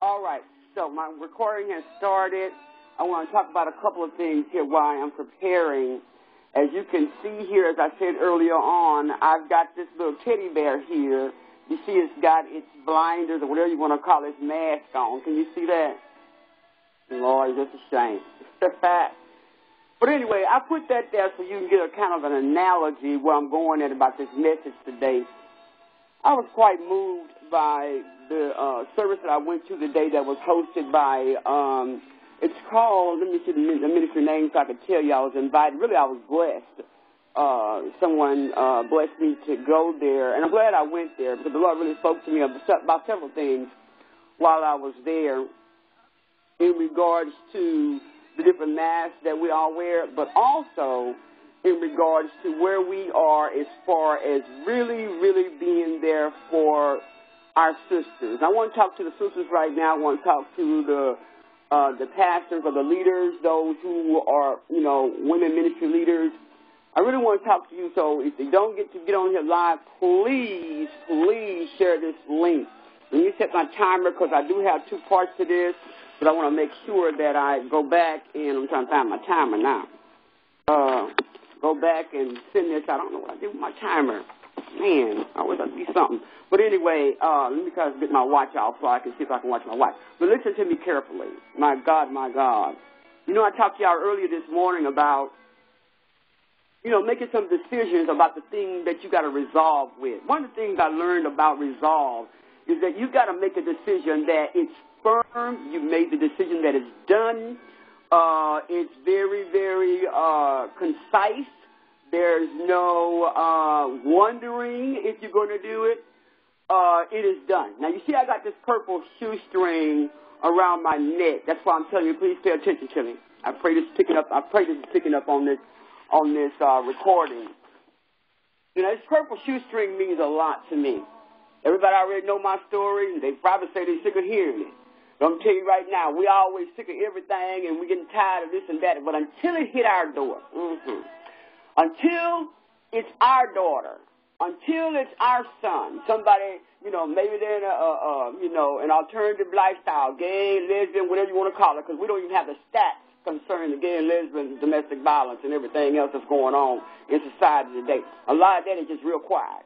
All right, so my recording has started. I want to talk about a couple of things here while I'm preparing. As you can see here, as I said earlier on, I've got this little teddy bear here. You see it's got its blinders or whatever you want to call its mask on. Can you see that? Lord, that's a shame. But anyway, I put that there so you can get a kind of an analogy where I'm going at about this message today. I was quite moved by the service that I went to today that was hosted by, it's called, let me see the ministry name so I could tell you I was invited. Really, I was blessed. Someone blessed me to go there, and I'm glad I went there because the Lord really spoke to me about several things while I was there in regards to the different masks that we all wear, but also in regards to where we are as far as really, really being there for our sisters. I want to talk to the sisters right now. I want to talk to the pastors or the leaders, those who are, women ministry leaders. I really want to talk to you, so if you don't get to get on here live, please share this link. Let me set my timer because I do have two parts to this, but I want to make sure that I go back, and I'm trying to find my timer now. Go back and send this. I don't know what I did with my timer. Man, I always have to be something. But anyway, let me try to get my watch off so I can see if I can watch my watch. But listen to me carefully. My God, my God. I talked to y'all earlier this morning about, making some decisions about the thing that you got to resolve with. One of the things I learned about resolve is that you got to make a decision that it's firm. You made the decision that it's done. It's very, very concise. There's no wondering if you're going to do it. It is done. Now, you see I got this purple shoestring around my neck. That's why I'm telling you, please pay attention to me. I pray this is picking up on this recording. This purple shoestring means a lot to me. Everybody already know my story. They probably say they're sick of hearing it. But I'm going to tell you right now, we always sick of everything, and we're getting tired of this and that. But until it hit our door, until it's our daughter, until it's our son, somebody, maybe they're in an alternative lifestyle, gay, lesbian, whatever you want to call it, because we don't even have the stats concerning the gay and lesbian, domestic violence, and everything else that's going on in society today. A lot of that is just real quiet.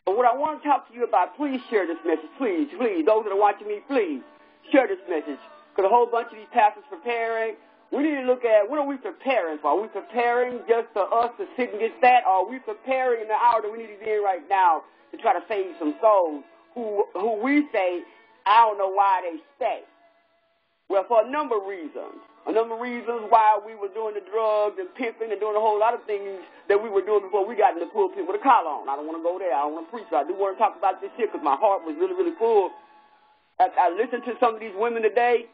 But what I want to talk to you about, please share this message, please. Those that are watching me, please share this message. Because a whole bunch of these pastors preparing, we need to look at what are we preparing for? Are we preparing just for us to sit and get fat, or are we preparing in the hour that we need to be in right now to try to save some souls who we say, I don't know why they stay? Well, for a number of reasons. A number of reasons why we were doing the drugs and pimping and doing a whole lot of things that we were doing before we got in the pulpit with a collar on. I don't want to go there. I don't want to preach. I do want to talk about this here because my heart was really, really full. I listened to some of these women today,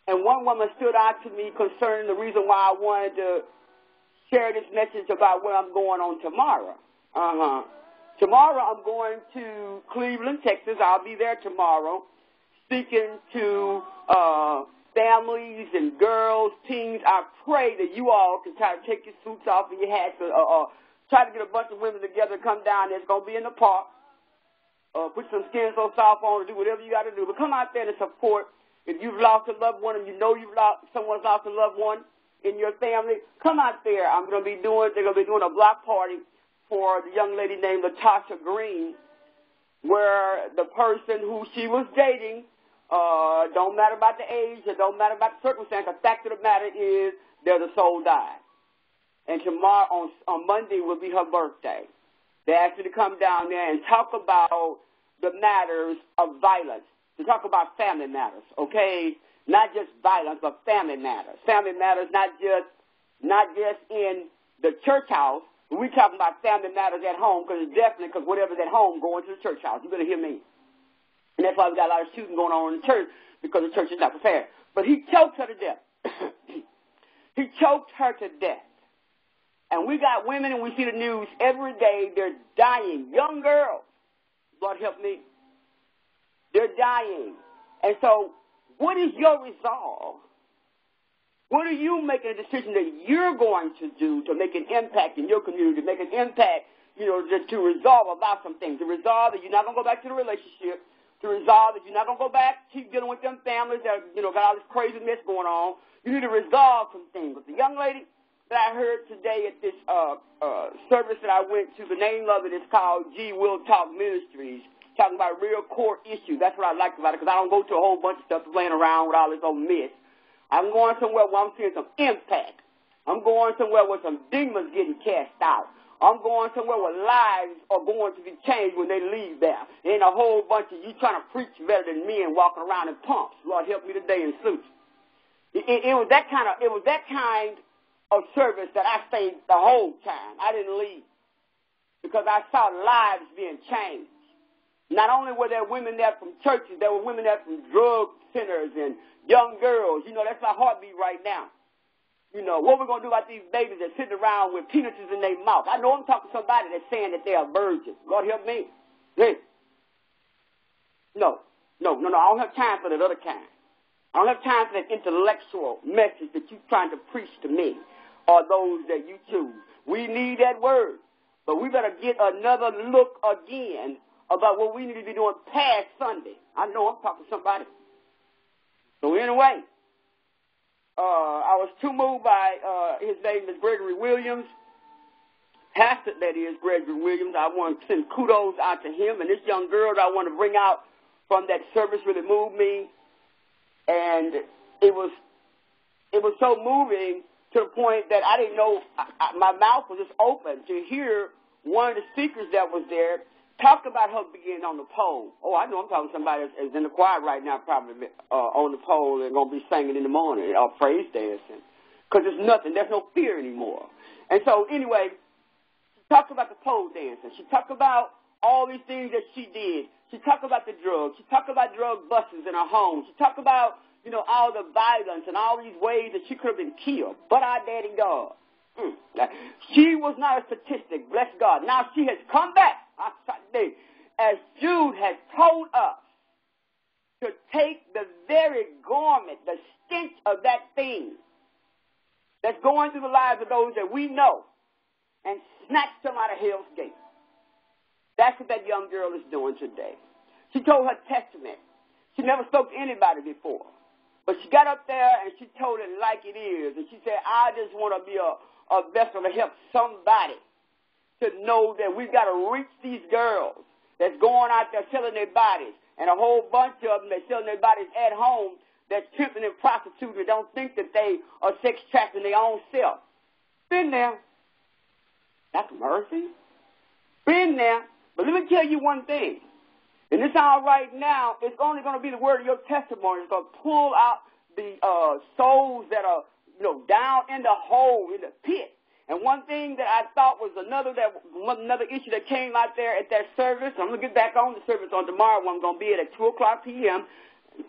and one woman stood out to me concerning the reason why I wanted to share this message about where I'm going on tomorrow. Tomorrow I'm going to Cleveland, Texas. I'll be there tomorrow speaking to families and girls, teens. I pray that you all can try to take your suits off and your hats or try to get a bunch of women together, come down there. It's going to be in the park. Put some skin so soft on and do whatever you got to do. But come out there to support. If you've lost a loved one and someone's lost a loved one in your family, come out there. They're going to be doing a block party for the young lady named Latasha Green, where the person who she was dating, don't matter about the age, it don't matter about the circumstance. The fact of the matter is there's a soul died. And tomorrow, on Monday, will be her birthday. They asked me to come down there and talk about the matters of violence, to talk about family matters, okay? Not just violence, but family matters. Family matters not just in the church house. We're talking about family matters at home because whatever's at home going to the church house. You better hear me. And that's why we got a lot of shooting going on in the church, because the church is not prepared. But he choked her to death. He choked her to death. And we got women, and we see the news every day. They're dying. Young girls. Lord help me. They're dying. And so what is your resolve? What are you making a decision that you're going to do to make an impact in your community, to make an impact, just to resolve about some things, to resolve that you're not going to go back to the relationship, to resolve that you're not going to go back, keep dealing with them families that, got all this crazy mess going on. You need to resolve some things. But the young lady that I heard today at this service that I went to, the name of it is called G Will Talk Ministries, talking about real core issues. That's what I liked about it, because I don't go to a whole bunch of stuff playing around with all this old mess. I'm going somewhere where I'm seeing some impact. I'm going somewhere where some demons getting cast out. I'm going somewhere where lives are going to be changed when they leave there. There ain't a whole bunch of you trying to preach better than me and walking around in pumps. Lord, help me today in suits. It was that kind of service that I stayed the whole time. I didn't leave because I saw lives being changed. Not only were there women there from churches, there were women there from drug centers and young girls. That's my heartbeat right now. What we're going to do about these babies that sitting around with peanuts in their mouth. I know I'm talking to somebody that's saying that they are virgins. Lord help me. Hey. No. I don't have time for that other kind. I don't have time for that intellectual message that you're trying to preach to me or those that you choose. We need that word. But we better get another look again about what we need to be doing past Sunday. I know I'm talking to somebody. So anyway, I was too moved by, his name is Gregory Williams, pastor that is Gregory Williams. I want to send kudos out to him. And this young girl that I want to bring out from that service really moved me. And it was so moving to the point that I didn't know, my mouth was just open to hear one of the speakers that was there talk about her being on the pole. Oh, I know I'm talking to somebody that's in the choir right now, probably on the pole and going to be singing in the morning or praise dancing. Because there's nothing. There's no fear anymore. And so, anyway, she talked about the pole dancing. She talked about all these things that she did. She talked about the drugs. She talked about drug busts in her home. She talked about, all the violence and all these ways that she could have been killed. But our daddy God. She was not a statistic, bless God. Now she has come back, as Jude has told us, to take the very garment, the stench of that thing that's going through the lives of those that we know, and snatch them out of hell's gate. That's what that young girl is doing today. She told her testament. She never spoke to anybody before. But she got up there and she told it like it is. And she said, I just want to be a vessel to help somebody to know that we've got to reach these girls that's going out there selling their bodies, and a whole bunch of them that's selling their bodies at home, that's pimping and prostituting, don't think that they are sex trafficking their own self. Been there. That's mercy. Been there. But let me tell you one thing. In this hour right now, it's only going to be the word of your testimony. It's going to pull out the souls that are, down in the hole, in the pit. And one thing that I thought was another issue that came out there at that service. I'm going to get back on the service on tomorrow when I'm going to be at 2 o'clock p.m.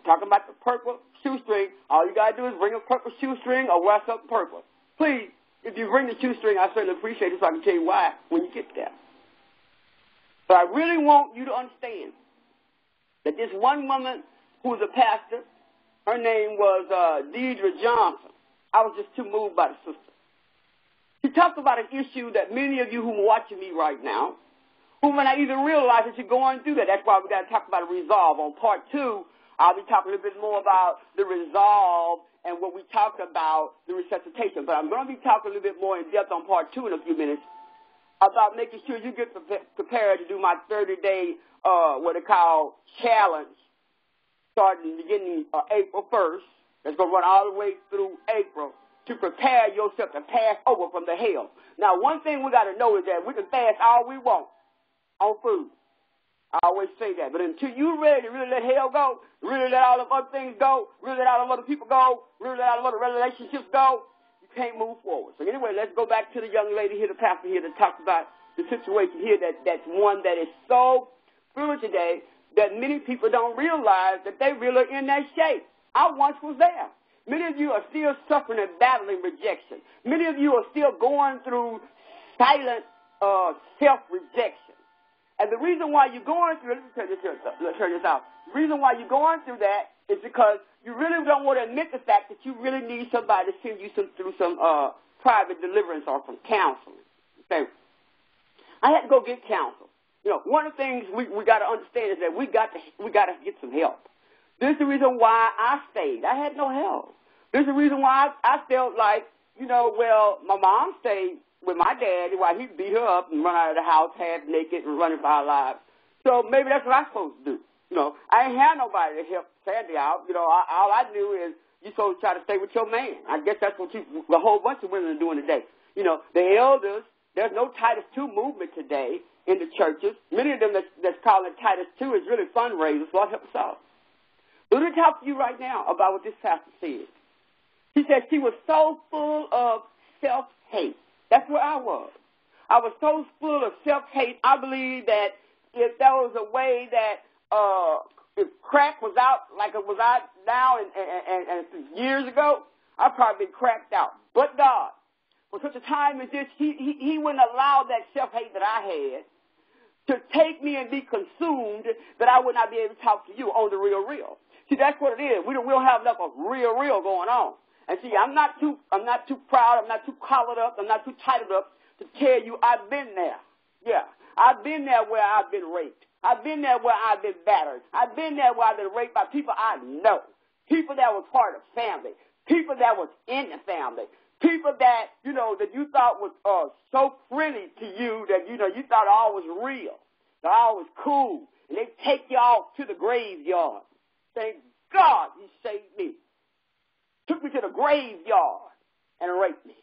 talking about the purple shoestring. All you got to do is bring a purple shoestring or wear something purple. Please, if you bring the shoestring, I certainly appreciate it so I can tell you why when you get there. But I really want you to understand that this one woman who was a pastor, her name was Deidre Johnson. I was just too moved by the sister. She talked about an issue that many of you who are watching me right now, who may not even realize that you're going through that. That's why we got to talk about a resolve. On part 2, I'll be talking a little bit more about the resolve and what we talked about, the resuscitation. But I'm going to be talking a little bit more in depth on part 2 in a few minutes about making sure you get prepared to do my 30-day, what they call challenge, starting beginning April 1st. That's going to run all the way through April to prepare yourself to pass over from the hell. Now, one thing we got to know is that we can fast all we want on food. I always say that. But until you're ready to really let hell go, really let all the other things go, really let all the other people go, really let all the other relationships go, you can't move forward. So anyway, let's go back to the young lady here, the pastor here, to talk about the situation here that's one that is so fluid today that many people don't realize that they really are in that shape. I once was there. Many of you are still suffering and battling rejection. Many of you are still going through silent self-rejection. And the reason why you're going through, let's turn this out. The reason why you're going through that is because you really don't want to admit the fact that you really need somebody to send you through some private deliverance or some counseling. Okay. I had to go get counsel. You know, one of the things we got to understand is that we got to get some help. This is the reason why I stayed. I had no help. This is the reason why I felt like, you know, well, my mom stayed with my daddy while he beat her up and run out of the house half naked and running for our lives. So maybe that's what I'm supposed to do. You know, I ain't had nobody to help Sandy out. You know, all I knew is you're supposed to try to stay with your man. I guess that's what a whole bunch of women are doing today. You know, the elders, there's no Titus II movement today in the churches. Many of them that's calling it Titus II is really fundraisers. Lord help us all. But let me talk to you right now about what this pastor said. She said she was so full of self-hate. That's where I was. I was so full of self-hate, I believe that if there was a way that if crack was out like it was out now and years ago, I'd probably been cracked out. But God, for such a time as this, he wouldn't allow that self-hate that I had to take me and be consumed that I would not be able to talk to you on the real. See, that's what it is. We don't have enough of real going on. And see, I'm not too proud, I'm not too collared up, I'm not too tightened up to tell you I've been there. Yeah, I've been there where I've been raped. I've been there where I've been battered. I've been there where I've been raped by people I know. People that was part of family. People that was in the family. People that, you know, that you thought was so friendly to you that, you know, you thought all was real. That all was cool. And they take you off to the graveyard. Thank God he saved me. Took me to the graveyard and raped me.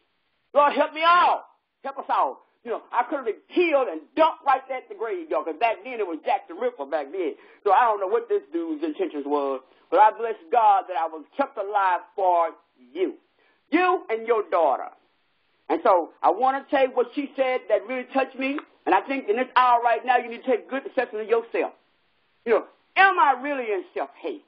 Lord, help me all. Help us all. You know, I could have been killed and dumped right there at the graveyard, because back then it was Jack the Ripper back then. So I don't know what this dude's intentions was, but I bless God that I was kept alive for you. You and your daughter. And so I want to tell you what she said that really touched me, and I think in this hour right now you need to take good assessment of yourself. You know, am I really in self-hate?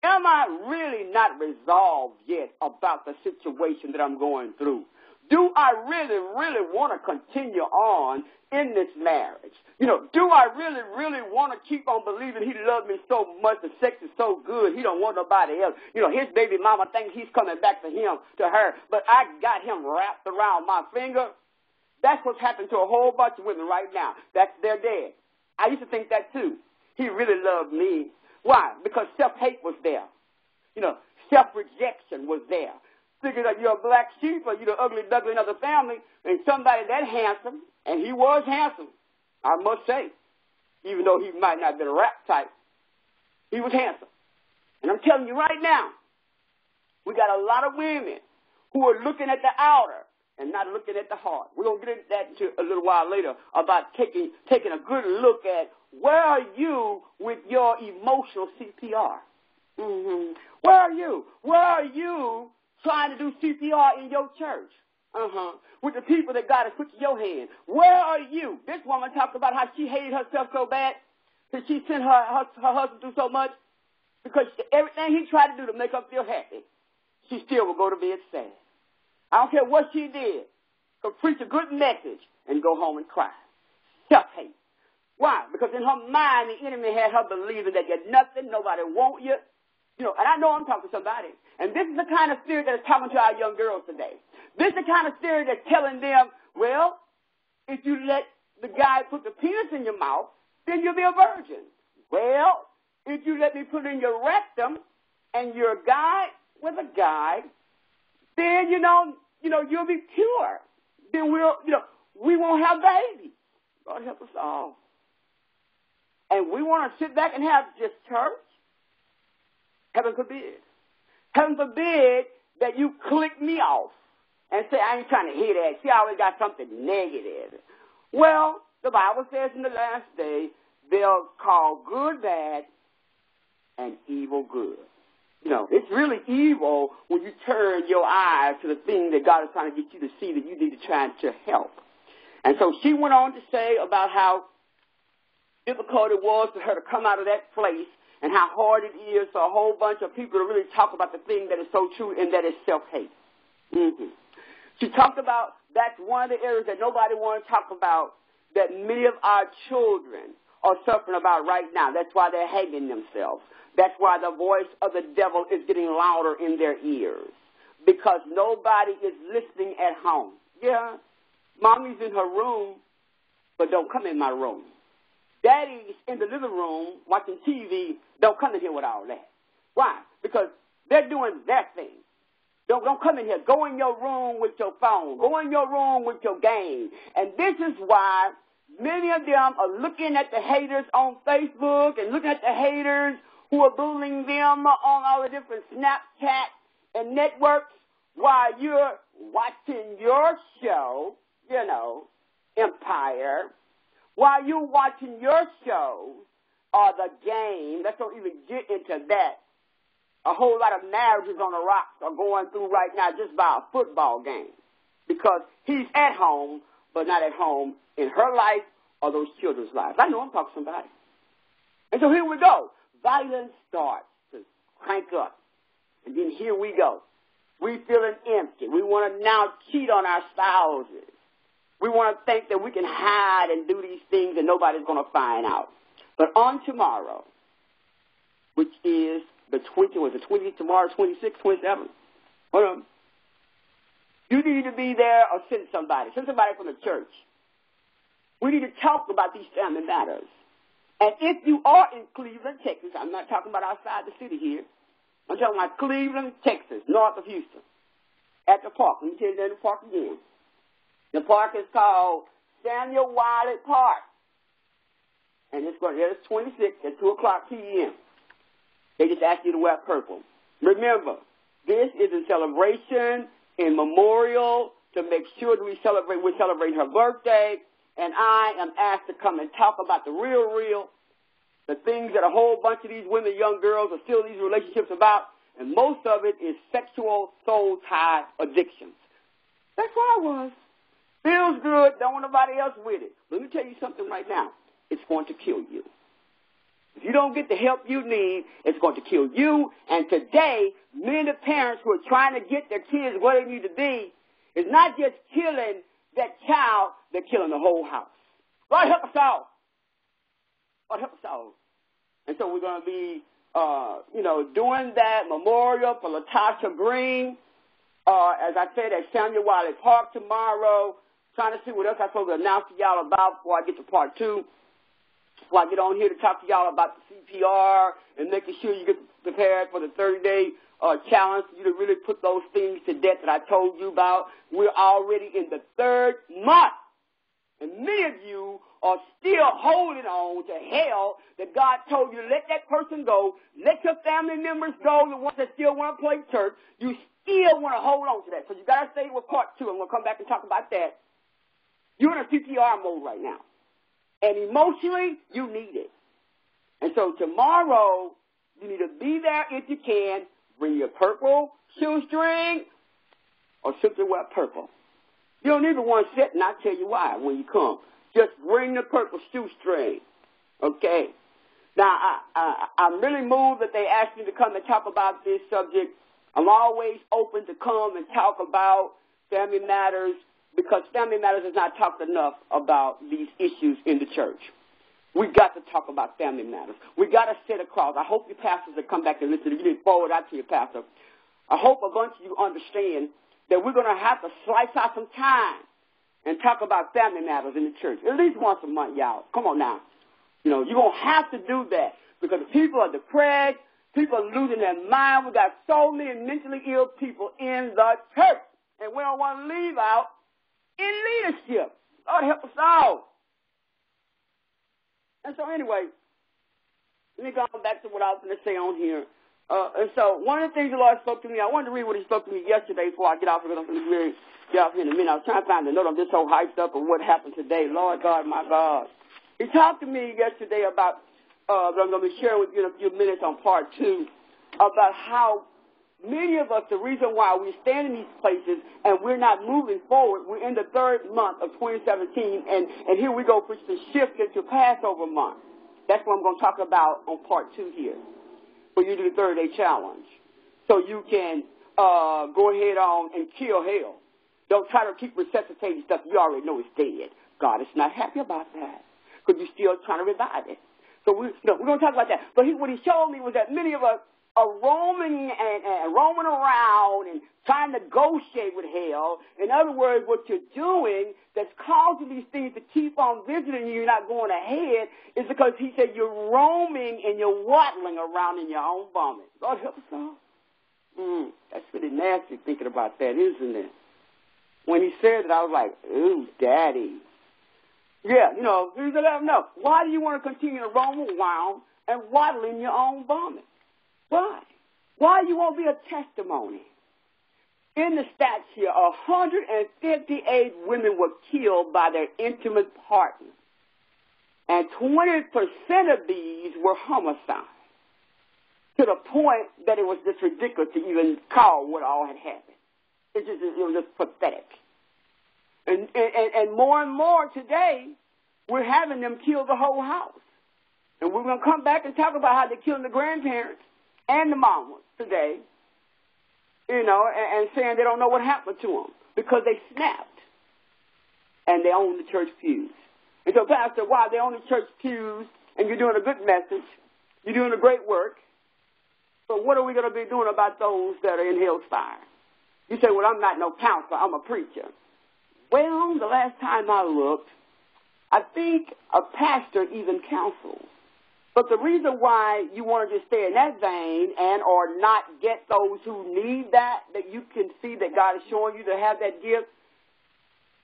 Am I really not resolved yet about the situation that I'm going through? Do I really want to continue on in this marriage? You know, do I really want to keep on believing he loved me so much, the sex is so good, he don't want nobody else? You know, his baby mama thinks he's coming back to her, but I got him wrapped around my finger. That's what's happened to a whole bunch of women right now. They're dead. I used to think that too. He really loved me. Why? Because self-hate was there. You know, self-rejection was there. Figure that you're a black sheep or you're the ugly duckling of the family, and somebody that handsome, and he was handsome, I must say, even though he might not have been a rap type, he was handsome. And I'm telling you right now, we got a lot of women who are looking at the outer and not looking at the heart. We're going to get into that a little while later about taking a good look at where are you with your emotional CPR? Mm-hmm. Where are you? Where are you trying to do CPR in your church? With the people that God has put in your hand. Where are you? This woman talked about how she hated herself so bad that she sent her husband through so much because everything he tried to do to make her feel happy, she still would go to bed sad. I don't care what she did. Could preach a good message and go home and cry. Self-hate. Why? Because in her mind, the enemy had her believing that you're nothing, nobody want you. You know, and I know I'm talking to somebody. And this is the kind of spirit that is talking to our young girls today. This is the kind of spirit that's telling them, well, if you let the guy put the penis in your mouth, then you'll be a virgin. Well, if you let me put it in your rectum and you're a guy with a guy, then, you know, you'll be pure. Then we won't have babies. God help us all. And we want to sit back and have just church? Heaven forbid. Heaven forbid that you click me off and say, I ain't trying to hear that. She always got something negative. Well, the Bible says in the last day, they'll call good bad and evil good. You know, it's really evil when you turn your eyes to the thing that God is trying to get you to see that you need to try to help. And so she went on to say about how difficult it was for her to come out of that place and how hard it is for a whole bunch of people to really talk about the thing that is so true, and that is self-hate. Mm-hmm. She talked about that's one of the areas that nobody wants to talk about, that many of our children are suffering about right now. That's why they're hanging themselves. That's why the voice of the devil is getting louder in their ears, because nobody is listening at home. Yeah, mommy's in her room, but don't come in my room. daddies in the living room watching TV don't come in here with all that. Why? Because they're doing their thing. Don't come in here. Go in your room with your phone. Go in your room with your game. And this is why many of them are looking at the haters on Facebook and looking at the haters who are bullying them on all the different Snapchat and networks while you're watching your show, Empire. While you're watching your show or the game, let's not even get into that. A whole lot of marriages on the rocks are going through right now just by a football game because he's at home but not at home in her life or those children's lives. I know I'm talking to somebody. And so here we go. Violence starts to crank up. And then here we go. We feeling empty. We want to now cheat on our spouses. We want to think that we can hide and do these things and nobody's going to find out. But on tomorrow, which is the 20th, tomorrow, 26th, 27th, hold on. You need to be there or send somebody from the church. We need to talk about these family matters. And if you are in Cleveland, Texas, I'm not talking about outside the city here. I'm talking about Cleveland, Texas, north of Houston, at the park. Let me tell you the park again. The park is called Samuel Wiley Park. And it's 26th at 2 o'clock p.m. They just ask you to wear purple. Remember, this is a celebration in memorial to make sure that we're celebrating her birthday. And I am asked to come and talk about the real, the things that a whole bunch of these women, young girls, are still in these relationships about. And most of it is sexual soul tie addictions. That's where I was. Feels good, don't want nobody else with it. Let me tell you something right now. It's going to kill you. If you don't get the help you need, it's going to kill you. And today, many parents who are trying to get their kids where they need to be is not just killing that child, they're killing the whole house. God help us all. God help us all. And so we're going to be, doing that memorial for Latasha Green, as I said, at Samuel Wiley Park tomorrow. Trying to see what else I'm supposed to announce to y'all about before I get to part 2. Before I get on here to talk to y'all about the CPR and making sure you get prepared for the 30-day challenge for you to really put those things to death that I told you about. We're already in the 3rd month. And many of you are still holding on to hell that God told you to let that person go, let your family members go, the ones that still want to play church. You still want to hold on to that. So you got to stay with part 2. I'm going to come back and talk about that. You're in a CPR mode right now. And emotionally, you need it. And so tomorrow, you need to be there if you can. Bring your purple shoestring or simply wear purple. You don't even want to sit, and I'll tell you why when you come. Just bring the purple shoestring. Okay? Now, I'm really moved that they asked me to come and talk about this subject. I'm always open to come and talk about family matters, because family matters is not talked enough about these issues in the church. We got to talk about family matters. We got to sit across. I hope your pastors will come back and listen. You didn't forward out to your pastor. I hope a bunch of you understand that we're going to have to slice out some time and talk about family matters in the church. At least once a month, y'all. Come on now. You're going to have to do that because people are depressed. People are losing their mind. We got so many mentally ill people in the church. And we don't want to leave out in leadership. Lord help us all. And so anyway, let me go back to what I was going to say on here. And so one of the things the Lord spoke to me, I wanted to read what he spoke to me yesterday before I get off here. I'm going to really get off here in a minute. I was trying to find the note. I'm just so hyped up on what happened today. Lord God, my God. He talked to me yesterday about, that I'm going to be sharing with you in a few minutes on part 2, about how many of us, the reason why we stand in these places and we're not moving forward, we're in the 3rd month of 2017, and here we go, push the shift into Passover month. That's what I'm going to talk about on part 2 here, for you to do the 30-day challenge. So you can go ahead on and kill hell. Don't try to keep resuscitating stuff you already know is dead. God is not happy about that because you're still trying to revive it. So we're going to talk about that. But what he showed me was that many of us roaming and roaming around and trying to negotiate with hell. In other words, what you're doing that's causing these things to keep on visiting you, you're not going ahead, is because he said you're roaming and you're waddling around in your own vomit. Lord help us all. That's really nasty thinking about that, isn't it? When he said it, I was like, ooh, Daddy. Yeah, you know, he said, let him know. Why do you want to continue to roam around and waddle in your own vomit? Why? Why you won't be a testimony? In the stats here, 158 women were killed by their intimate partner. And 20% of these were homicides. To the point that it was just ridiculous to even call what all had happened. It was just pathetic. And more today, we're having them kill the whole house. And we're going to come back and talk about how they're killing the grandparents and the mamas today, you know, and saying they don't know what happened to them because they snapped and they own the church pews. And so, Pastor, why they own the church pews and you're doing a good message, you're doing a great work, but what are we going to be doing about those that are in hell's fire? You say, well, I'm not no counselor, I'm a preacher. Well, the last time I looked, I think a pastor even counsels. But the reason why you want to just stay in that vein and or not get those who need that you can see that God is showing you to have that gift,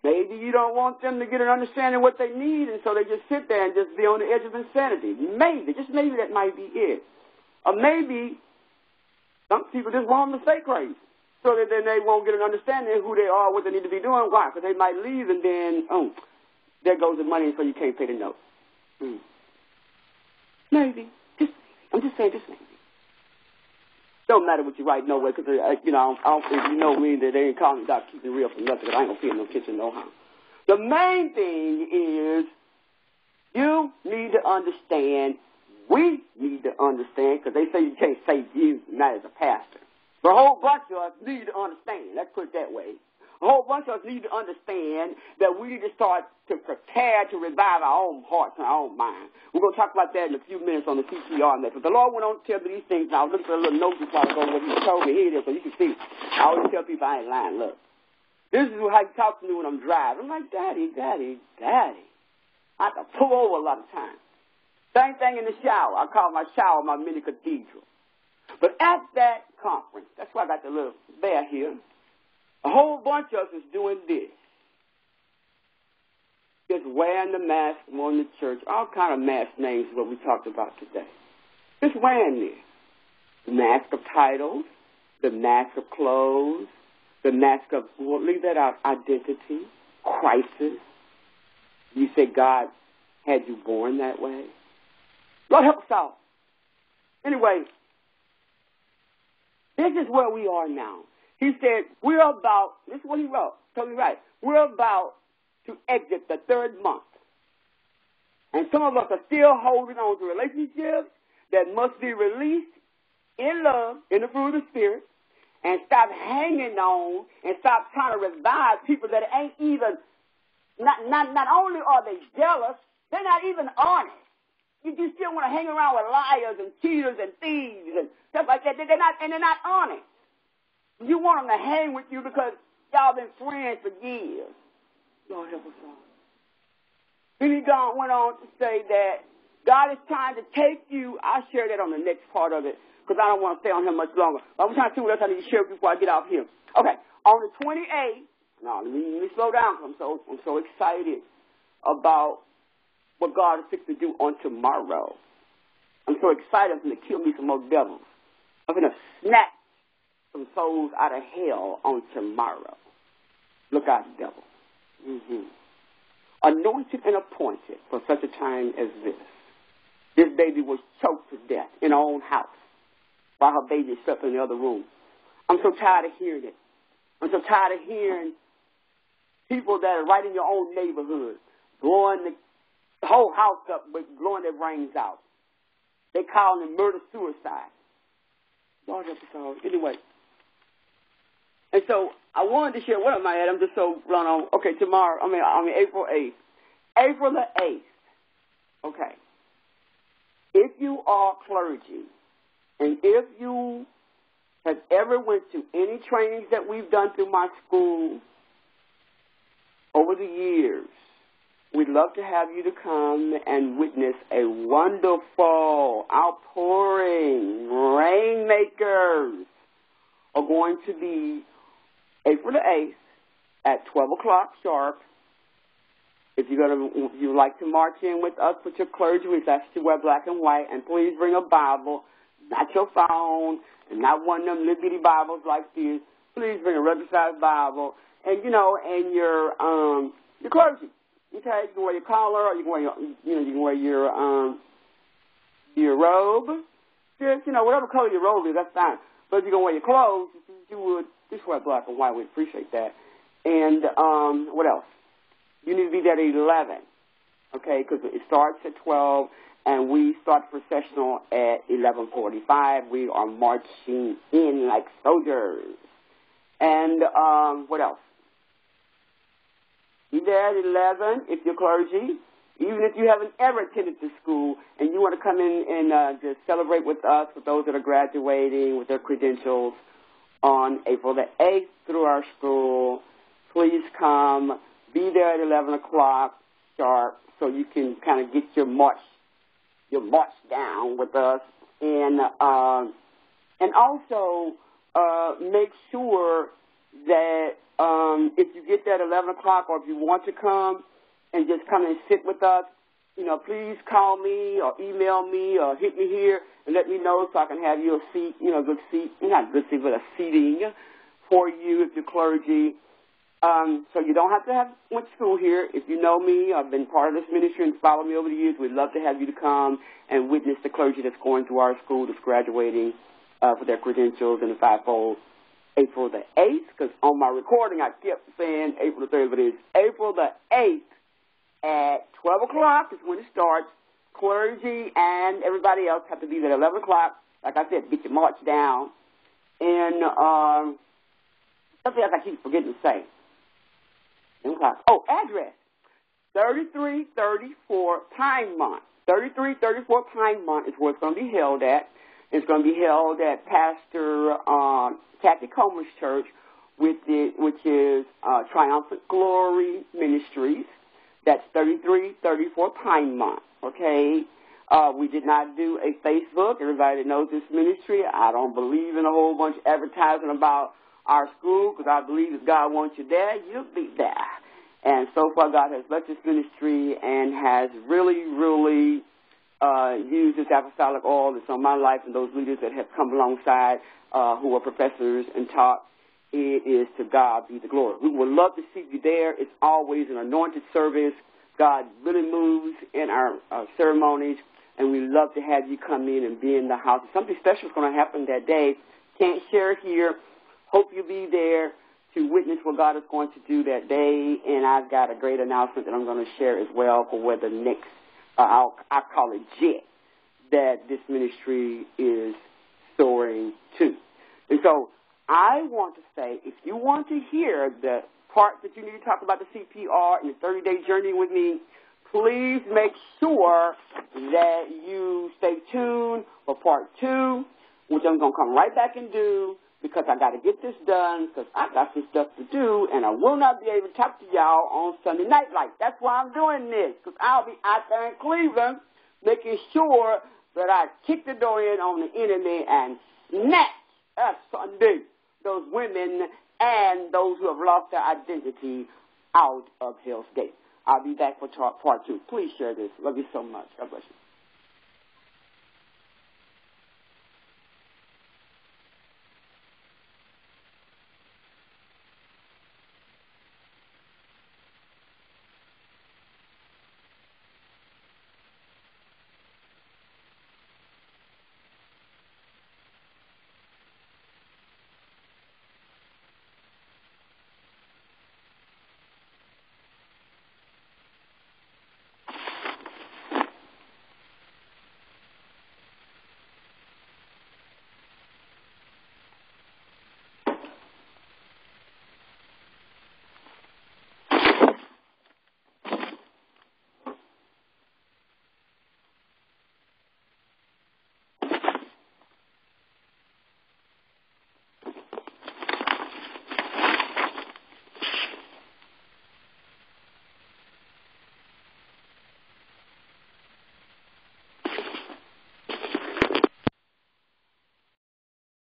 maybe you don't want them to get an understanding of what they need, and so they just sit there and just be on the edge of insanity. Maybe, just maybe that might be it. Or maybe some people just want them to stay crazy so that then they won't get an understanding of who they are, what they need to be doing. Why? Because they might leave and then, there goes the money, so you can't pay the note. Maybe. I'm just saying, just maybe. Don't matter what you write, no way, because, you know, I don't think you know me that they ain't calling me Dr. Keep It Real for nothing, because I ain't going to feel no kitchen no how. The main thing is you need to understand, we need to understand, because they say you can't save you, not as a pastor. But a whole bunch of us need to understand. Let's put it that way. A whole bunch of us need to understand that we need to start to prepare to revive our own hearts and our own minds. We're going to talk about that in a few minutes on the CCR method. But the Lord went on to tell me these things. Now, I was looking for a little note before I go what he told me. Here it is, so you can see. I always tell people I ain't lying. Look, this is how he talks to me when I'm driving. I'm like, Daddy. I have to pull over a lot of times. Same thing in the shower. I call my shower my mini cathedral. But at that conference, that's why I got the little bear here, a whole bunch of us is doing this. Just wearing the mask on the church. All kind of mask names is what we talked about today. Just wearing this. The mask of titles, the mask of clothes, the mask of, well, leave that out, identity, crisis. You say God had you born that way. Lord help us all. Anyway, this is where we are now. He said, we're about, this is what he wrote, totally right, we're about to exit the third month. And some of us are still holding on to relationships that must be released in love, in the fruit of the Spirit, and stop hanging on and stop trying to revive people that ain't even, not only are they jealous, they're not even honest. You still want to hang around with liars and cheaters and thieves and stuff like that. They're not honest. You want them to hang with you because y'all been friends for years. Lord help us all. Then he went on to say that God is trying to take you. I'll share that on the next part of it because I don't want to stay on here much longer. But I'm trying to see what else I need to share before I get off here. Okay, on the 28th, now let me slow down because I'm so excited about what God is fixing to do on tomorrow. I'm so excited I'm going to kill me some more devils. I'm going to snatch some souls out of hell on tomorrow. Look out, devil. Anointed and appointed for such a time as this. This baby was choked to death in her own house while her baby slept in the other room. I'm so tired of hearing it. I'm so tired of hearing people that are right in your own neighborhood blowing the whole house up with blowing their brains out. They call it murder-suicide. Lord help us all. Anyway. And so I wanted to share, what am I at? I'm just so run on. Okay, tomorrow, I mean April 8th. April the 8th. Okay. If you are clergy And if you have ever went to any trainings that we've done through my school over the years, we'd love to have you to come and witness a wonderful outpouring. Rainmakers are going to be April the 8th at 12 o'clock sharp. If you'd like to march in with us with your clergy, we ask you to wear black and white, and please bring a Bible, not your phone, and not one of them little bitty Bibles like this. Please bring a regular-sized Bible, and and your clergy. Okay, you can wear your collar, or you can wear you can wear your robe. Just whatever color your robe is, that's fine. But if you're gonna wear your clothes, you would just wear black and white. We'd appreciate that. And what else? You need to be there at 11, okay, because it starts at 12, and we start processional at 11:45. We are marching in like soldiers. And what else? Be there at 11 if you're clergy. Even if you haven't ever attended the school and you want to come in and just celebrate with us, with those that are graduating with their credentials on April the 8th through our school, please come. Be there at 11 o'clock sharp so you can kind of get your march down with us. And also make sure that if you get there at 11 o'clock or if you want to come and just come and sit with us, please call me or email me or hit me here and let me know so I can have you a seat, good seat, not a good seat, but a seating for you if you're clergy. So you don't have to have went to school here. If you know me, I've been part of this ministry and followed me over the years, we'd love to have you to come and witness the clergy that's going through our school that's graduating for their credentials in the fivefold. April the 8th, because on my recording I kept saying April the 3rd, but it's April the 8th at 12 o'clock is when it starts. Clergy and everybody else have to be there at 11 o'clock. Like I said, get your march down. And something else I keep forgetting to say. Oh, address. 3334 Pinemont. 3334 Pinemont is where it's going to be held at. It's going to be held at Pastor Kathy Comer's church, which is Triumphant Glory Ministries. That's 3334 Pinemont, okay? We did not do a Facebook. Everybody that knows this ministry, I don't believe in a whole bunch of advertising about our school because I believe if God wants you there, you'll be there. And so far, God has blessed this ministry and has really, really used this apostolic oil that's on my life and those leaders that have come alongside who are professors and taught. It is to God be the glory. We would love to see you there. It's always an anointed service. God really moves in our ceremonies, and we love to have you come in and be in the house. Something special is going to happen that day. Can't share it here. Hope you'll be there to witness what God is going to do that day. And I've got a great announcement that I'm going to share as well for where the next, I call it jet, that this ministry is soaring to. And so I want to say, if you want to hear the part that you need to talk about the CPR and the 30-day journey with me, please make sure that you stay tuned for part 2, which I'm going to come right back and do because I got to get this done because I got some stuff to do, and I will not be able to talk to y'all on Sunday Night Lights. That's why I'm doing this, because I'll be out there in Cleveland making sure that I kick the door in on the enemy and snatch us Sunday those women and those who have lost their identity out of Hell's Gate. I'll be back for part 2. Please share this. Love you so much. God bless you.